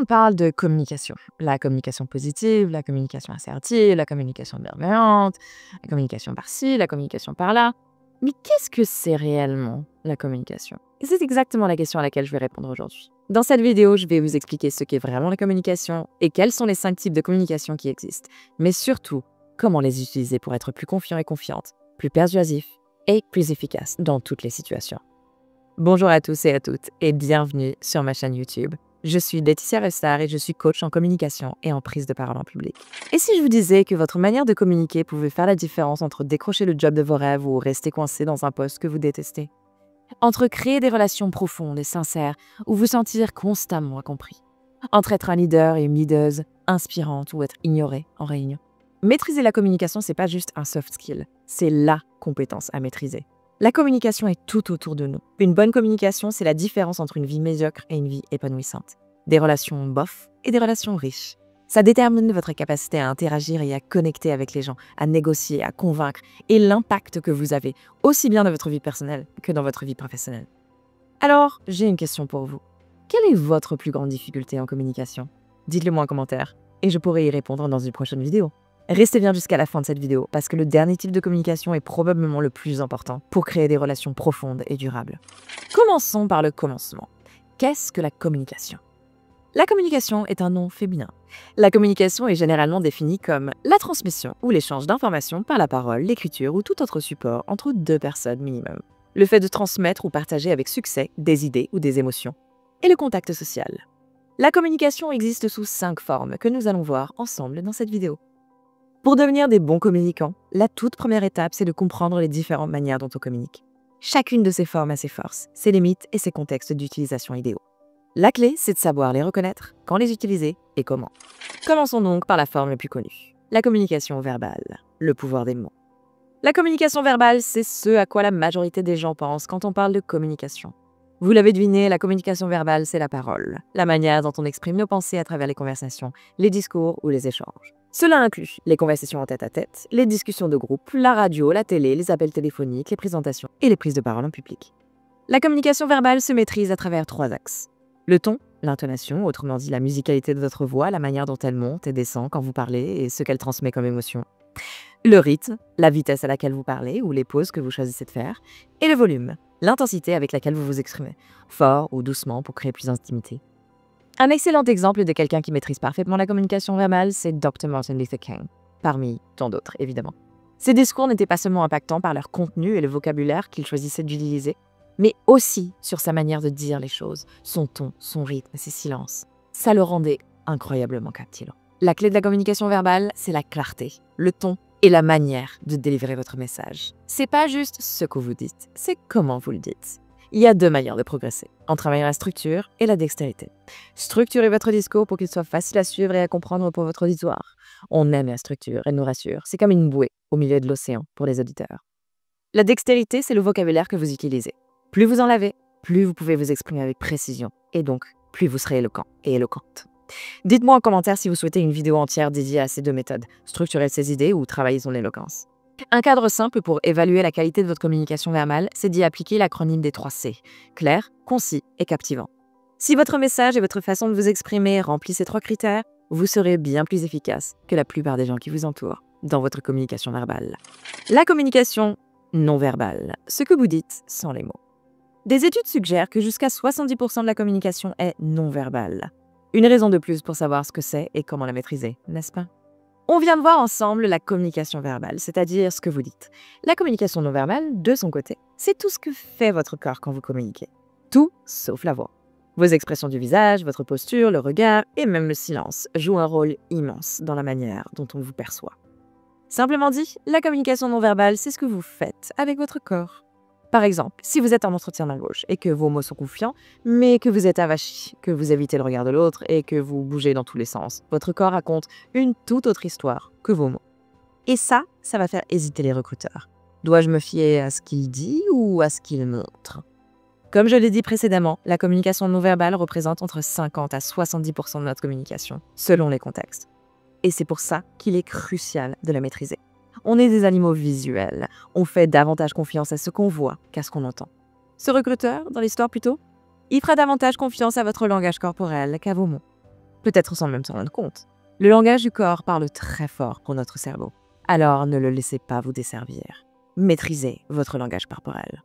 monde parle de communication. La communication positive, la communication assertive, la communication bienveillante, la communication par-ci, la communication par-là. Mais qu'est-ce que c'est réellement, la communication? Et c'est exactement la question à laquelle je vais répondre aujourd'hui. Dans cette vidéo, je vais vous expliquer ce qu'est vraiment la communication et quels sont les 5 types de communication qui existent. Mais surtout, comment les utiliser pour être plus confiant et confiante, plus persuasif et plus efficace dans toutes les situations. Bonjour à tous et à toutes et bienvenue sur ma chaîne YouTube. Je suis Laetitia Restar et je suis coach en communication et en prise de parole en public. Et si je vous disais que votre manière de communiquer pouvait faire la différence entre décrocher le job de vos rêves ou rester coincé dans un poste que vous détestez? Entre créer des relations profondes et sincères ou vous sentir constamment compris? Entre être un leader et une leaduse inspirante ou être ignoré en réunion? Maîtriser la communication, c'est pas juste un soft skill, c'est la compétence à maîtriser. La communication est tout autour de nous. Une bonne communication, c'est la différence entre une vie médiocre et une vie épanouissante. Des relations bof et des relations riches. Ça détermine votre capacité à interagir et à connecter avec les gens, à négocier, à convaincre, et l'impact que vous avez, aussi bien dans votre vie personnelle que dans votre vie professionnelle. Alors, j'ai une question pour vous. Quelle est votre plus grande difficulté en communication? Dites-le moi en commentaire, et je pourrai y répondre dans une prochaine vidéo. Restez bien jusqu'à la fin de cette vidéo, parce que le dernier type de communication est probablement le plus important pour créer des relations profondes et durables. Commençons par le commencement. Qu'est-ce que la communication? La communication est un nom féminin. La communication est généralement définie comme la transmission ou l'échange d'informations par la parole, l'écriture ou tout autre support entre deux personnes minimum. Le fait de transmettre ou partager avec succès des idées ou des émotions. Et le contact social. La communication existe sous 5 formes que nous allons voir ensemble dans cette vidéo. Pour devenir des bons communicants, la toute première étape, c'est de comprendre les différentes manières dont on communique. Chacune de ces formes a ses forces, ses limites et ses contextes d'utilisation idéaux. La clé, c'est de savoir les reconnaître, quand les utiliser et comment. Commençons donc par la forme la plus connue, la communication verbale, le pouvoir des mots. La communication verbale, c'est ce à quoi la majorité des gens pensent quand on parle de communication. Vous l'avez deviné, la communication verbale, c'est la parole, la manière dont on exprime nos pensées à travers les conversations, les discours ou les échanges. Cela inclut les conversations en tête-à-tête, les discussions de groupe, la radio, la télé, les appels téléphoniques, les présentations et les prises de parole en public. La communication verbale se maîtrise à travers 3 axes. Le ton, l'intonation, autrement dit la musicalité de votre voix, la manière dont elle monte et descend quand vous parlez et ce qu'elle transmet comme émotion. Le rythme, la vitesse à laquelle vous parlez ou les pauses que vous choisissez de faire. Et le volume, l'intensité avec laquelle vous vous exprimez, fort ou doucement pour créer plus d'intimité. Un excellent exemple de quelqu'un qui maîtrise parfaitement la communication verbale, c'est Dr. Martin Luther King, parmi tant d'autres évidemment. Ses discours n'étaient pas seulement impactants par leur contenu et le vocabulaire qu'il choisissait d'utiliser, mais aussi sur sa manière de dire les choses, son ton, son rythme, ses silences. Ça le rendait incroyablement captivant. La clé de la communication verbale, c'est la clarté, le ton et la manière de délivrer votre message. C'est pas juste ce que vous dites, c'est comment vous le dites. Il y a 2 manières de progresser, en travaillant la structure et la dextérité. Structurez votre discours pour qu'il soit facile à suivre et à comprendre pour votre auditoire. On aime la structure, elle nous rassure. C'est comme une bouée au milieu de l'océan pour les auditeurs. La dextérité, c'est le vocabulaire que vous utilisez. Plus vous en l'avez, plus vous pouvez vous exprimer avec précision, et donc plus vous serez éloquent et éloquente. Dites-moi en commentaire si vous souhaitez une vidéo entière dédiée à ces 2 méthodes, structurer ces idées ou travailler son éloquence. Un cadre simple pour évaluer la qualité de votre communication verbale, c'est d'y appliquer l'acronyme des 3 C, clair, concis et captivant. Si votre message et votre façon de vous exprimer remplissent ces 3 critères, vous serez bien plus efficace que la plupart des gens qui vous entourent dans votre communication verbale. La communication non verbale, ce que vous dites sans les mots. Des études suggèrent que jusqu'à 70% de la communication est non verbale. Une raison de plus pour savoir ce que c'est et comment la maîtriser, n'est-ce pas? On vient de voir ensemble la communication verbale, c'est-à-dire ce que vous dites. La communication non verbale, de son côté, c'est tout ce que fait votre corps quand vous communiquez. Tout sauf la voix. Vos expressions du visage, votre posture, le regard et même le silence jouent un rôle immense dans la manière dont on vous perçoit. Simplement dit, la communication non verbale, c'est ce que vous faites avec votre corps. Par exemple, si vous êtes en entretien d'embauche et que vos mots sont confiants, mais que vous êtes avachi, que vous évitez le regard de l'autre et que vous bougez dans tous les sens, votre corps raconte une toute autre histoire que vos mots. Et ça va faire hésiter les recruteurs. Dois-je me fier à ce qu'il dit ou à ce qu'il montre? Comme je l'ai dit précédemment, la communication non verbale représente entre 50 à 70% de notre communication, selon les contextes. Et c'est pour ça qu'il est crucial de la maîtriser. On est des animaux visuels. On fait davantage confiance à ce qu'on voit qu'à ce qu'on entend. Ce recruteur, dans l'histoire plutôt, il fera davantage confiance à votre langage corporel qu'à vos mots. peut-être sans même s'en rendre compte. Le langage du corps parle très fort pour notre cerveau. Alors ne le laissez pas vous desservir. Maîtrisez votre langage corporel.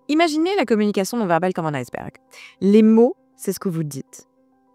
Imaginez la communication non verbale comme un iceberg. Les mots, c'est ce que vous dites.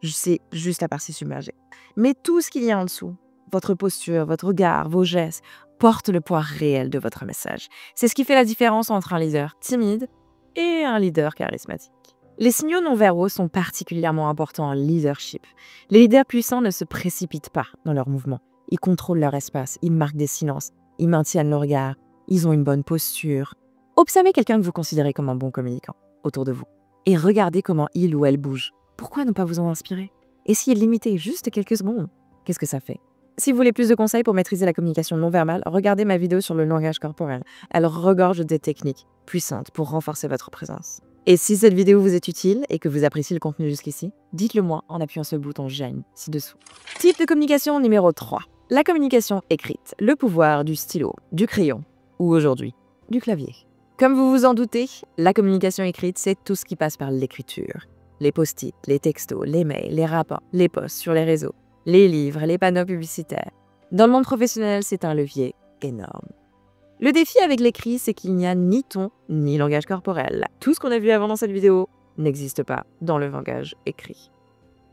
C'est juste la partie submergée. Mais tout ce qu'il y a en dessous, votre posture, votre regard, vos gestes, porte le poids réel de votre message. C'est ce qui fait la différence entre un leader timide et un leader charismatique. Les signaux non-verbaux sont particulièrement importants en leadership. Les leaders puissants ne se précipitent pas dans leurs mouvements. Ils contrôlent leur espace, ils marquent des silences, ils maintiennent le regard, ils ont une bonne posture. Observez quelqu'un que vous considérez comme un bon communicant autour de vous et regardez comment il ou elle bouge. Pourquoi ne pas vous en inspirer? Essayez de limiter juste quelques secondes. Qu'est-ce que ça fait? Si vous voulez plus de conseils pour maîtriser la communication non verbale, regardez ma vidéo sur le langage corporel. Elle regorge des techniques puissantes pour renforcer votre présence. Et si cette vidéo vous est utile et que vous appréciez le contenu jusqu'ici, dites-le moi en appuyant sur le bouton j'aime ci-dessous. Type de communication numéro 3. La communication écrite, le pouvoir du stylo, du crayon ou aujourd'hui, du clavier. Comme vous vous en doutez, la communication écrite, c'est tout ce qui passe par l'écriture. Les post-it, les textos, les mails, les rapports, les posts sur les réseaux, les livres, les panneaux publicitaires. Dans le monde professionnel, c'est un levier énorme. Le défi avec l'écrit, c'est qu'il n'y a ni ton, ni langage corporel. Tout ce qu'on a vu avant dans cette vidéo n'existe pas dans le langage écrit.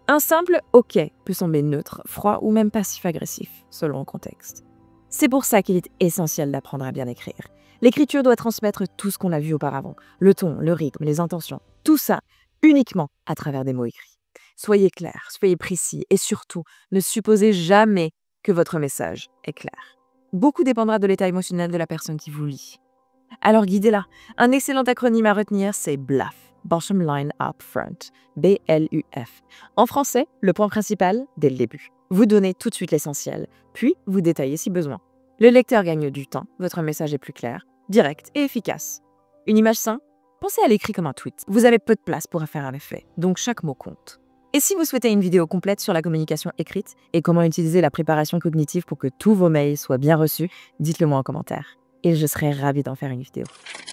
Un simple « OK » peut sembler neutre, froid ou même passif-agressif, selon le contexte. C'est pour ça qu'il est essentiel d'apprendre à bien écrire. L'écriture doit transmettre tout ce qu'on a vu auparavant. Le ton, le rythme, les intentions, tout ça uniquement à travers des mots écrits. Soyez clair, soyez précis et surtout, ne supposez jamais que votre message est clair. Beaucoup dépendra de l'état émotionnel de la personne qui vous lit. Alors guidez-la. Un excellent acronyme à retenir, c'est BLUF, Bottom Line Up Front, BLUF. En français, le point principal dès le début. Vous donnez tout de suite l'essentiel, puis vous détaillez si besoin. Le lecteur gagne du temps, votre message est plus clair, direct et efficace. Une image simple? Pensez à l'écrit comme un tweet. Vous avez peu de place pour faire un effet, donc chaque mot compte. Et si vous souhaitez une vidéo complète sur la communication écrite et comment utiliser la préparation cognitive pour que tous vos mails soient bien reçus, dites-le moi en commentaire. Et je serai ravie d'en faire une vidéo.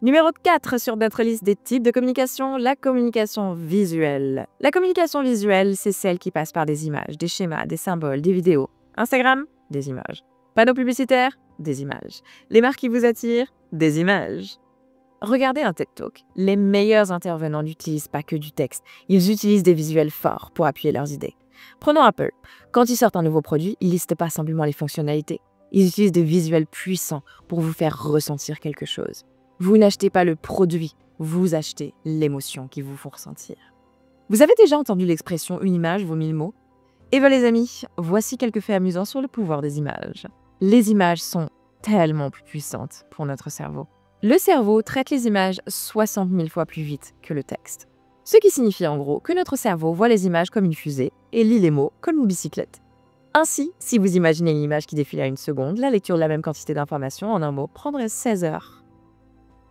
Numéro 4 sur notre liste des types de communication, la communication visuelle. La communication visuelle, c'est celle qui passe par des images, des schémas, des symboles, des vidéos. Instagram, des images. Panneaux publicitaires, des images. Les marques qui vous attirent, des images. Regardez un TED Talk. Les meilleurs intervenants n'utilisent pas que du texte. Ils utilisent des visuels forts pour appuyer leurs idées. Prenons Apple. Quand ils sortent un nouveau produit, ils ne listent pas simplement les fonctionnalités. Ils utilisent des visuels puissants pour vous faire ressentir quelque chose. Vous n'achetez pas le produit, vous achetez l'émotion qu'ils vous font ressentir. Vous avez déjà entendu l'expression « une image vaut 1000 mots » ? Eh bien les amis, voici quelques faits amusants sur le pouvoir des images. Les images sont tellement plus puissantes pour notre cerveau. Le cerveau traite les images 60 000 fois plus vite que le texte. Ce qui signifie en gros que notre cerveau voit les images comme une fusée et lit les mots comme une bicyclette. Ainsi, si vous imaginez une image qui défile à une seconde, la lecture de la même quantité d'informations en un mot prendrait 16 heures.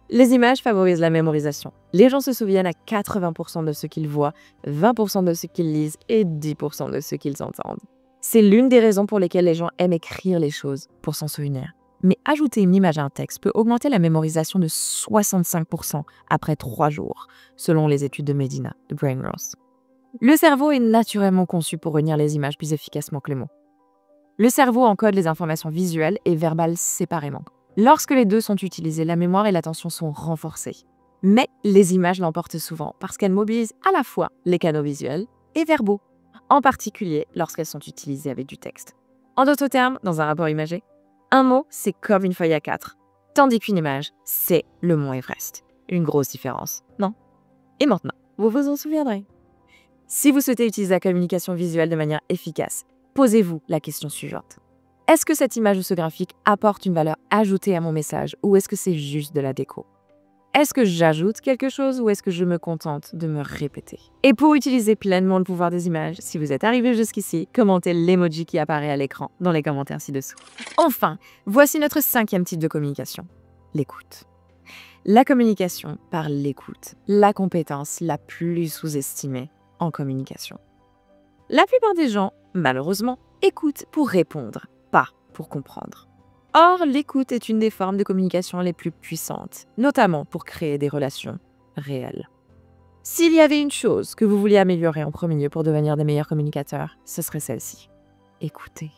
Les images favorisent la mémorisation. Les gens se souviennent à 80% de ce qu'ils voient, 20% de ce qu'ils lisent et 10% de ce qu'ils entendent. C'est l'une des raisons pour lesquelles les gens aiment écrire les choses pour s'en souvenir. Mais ajouter une image à un texte peut augmenter la mémorisation de 65% après 3 jours, selon les études de Medina, de Brainrose. Le cerveau est naturellement conçu pour retenir les images plus efficacement que les mots. Le cerveau encode les informations visuelles et verbales séparément. Lorsque les deux sont utilisés, la mémoire et l'attention sont renforcées. Mais les images l'emportent souvent parce qu'elles mobilisent à la fois les canaux visuels et verbaux, en particulier lorsqu'elles sont utilisées avec du texte. En d'autres termes, dans un rapport imagé, un mot, c'est comme une feuille A4, tandis qu'une image, c'est le mont Everest. Une grosse différence, non? Et maintenant, vous vous en souviendrez. Si vous souhaitez utiliser la communication visuelle de manière efficace, posez-vous la question suivante. Est-ce que cette image ou ce graphique apporte une valeur ajoutée à mon message ou est-ce que c'est juste de la déco? Est-ce que j'ajoute quelque chose ou est-ce que je me contente de me répéter? Et pour utiliser pleinement le pouvoir des images, si vous êtes arrivé jusqu'ici, commentez l'emoji qui apparaît à l'écran dans les commentaires ci-dessous. Enfin, voici notre 5e type de communication, l'écoute. La communication par l'écoute, la compétence la plus sous-estimée en communication. La plupart des gens, malheureusement, écoutent pour répondre, pas pour comprendre. Or, l'écoute est une des formes de communication les plus puissantes, notamment pour créer des relations réelles. S'il y avait une chose que vous vouliez améliorer en premier lieu pour devenir des meilleurs communicateurs, ce serait celle-ci. Écoutez.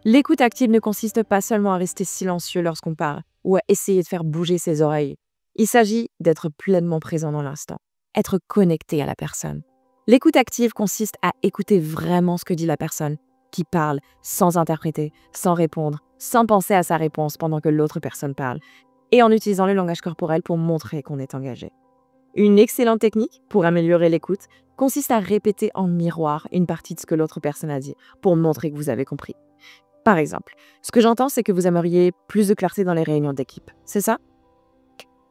L'écoute active ne consiste pas seulement à rester silencieux lorsqu'on parle ou à essayer de faire bouger ses oreilles. Il s'agit d'être pleinement présent dans l'instant, être connecté à la personne. L'écoute active consiste à écouter vraiment ce que dit la personne qui parle, sans interpréter, sans répondre, sans penser à sa réponse pendant que l'autre personne parle, et en utilisant le langage corporel pour montrer qu'on est engagé. Une excellente technique pour améliorer l'écoute consiste à répéter en miroir une partie de ce que l'autre personne a dit pour montrer que vous avez compris. Par exemple, ce que j'entends, c'est que vous aimeriez plus de clarté dans les réunions d'équipe. C'est ça?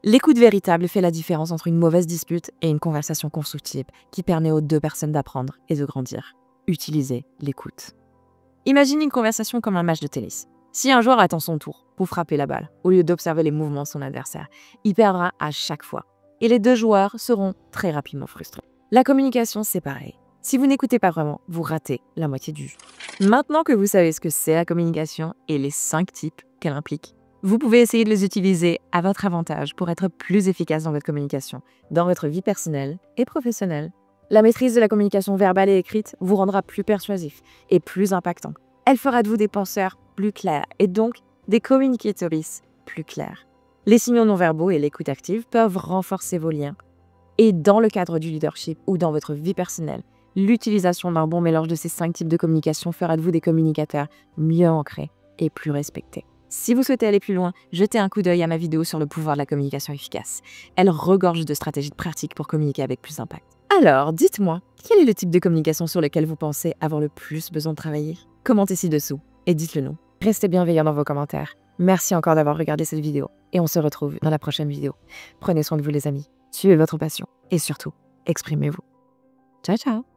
L'écoute véritable fait la différence entre une mauvaise dispute et une conversation constructive qui permet aux deux personnes d'apprendre et de grandir. Utilisez l'écoute. Imaginez une conversation comme un match de tennis. Si un joueur attend son tour pour frapper la balle, au lieu d'observer les mouvements de son adversaire, il perdra à chaque fois. Et les deux joueurs seront très rapidement frustrés. La communication, c'est pareil. Si vous n'écoutez pas vraiment, vous ratez la moitié du jeu. Maintenant que vous savez ce que c'est la communication et les 5 types qu'elle implique, vous pouvez essayer de les utiliser à votre avantage pour être plus efficace dans votre communication, dans votre vie personnelle et professionnelle. La maîtrise de la communication verbale et écrite vous rendra plus persuasif et plus impactant. Elle fera de vous des penseurs plus clairs et donc des communicatories plus clairs. Les signaux non-verbaux et l'écoute active peuvent renforcer vos liens. Et dans le cadre du leadership ou dans votre vie personnelle, l'utilisation d'un bon mélange de ces 5 types de communication fera de vous des communicateurs mieux ancrés et plus respectés. Si vous souhaitez aller plus loin, jetez un coup d'œil à ma vidéo sur le pouvoir de la communication efficace. Elle regorge de stratégies pratiques pour communiquer avec plus d'impact. Alors, dites-moi, quel est le type de communication sur lequel vous pensez avoir le plus besoin de travailler? Commentez ci-dessous et dites-le nous. Restez bienveillants dans vos commentaires. Merci encore d'avoir regardé cette vidéo et on se retrouve dans la prochaine vidéo. Prenez soin de vous les amis, suivez votre passion et surtout, exprimez-vous. Ciao ciao!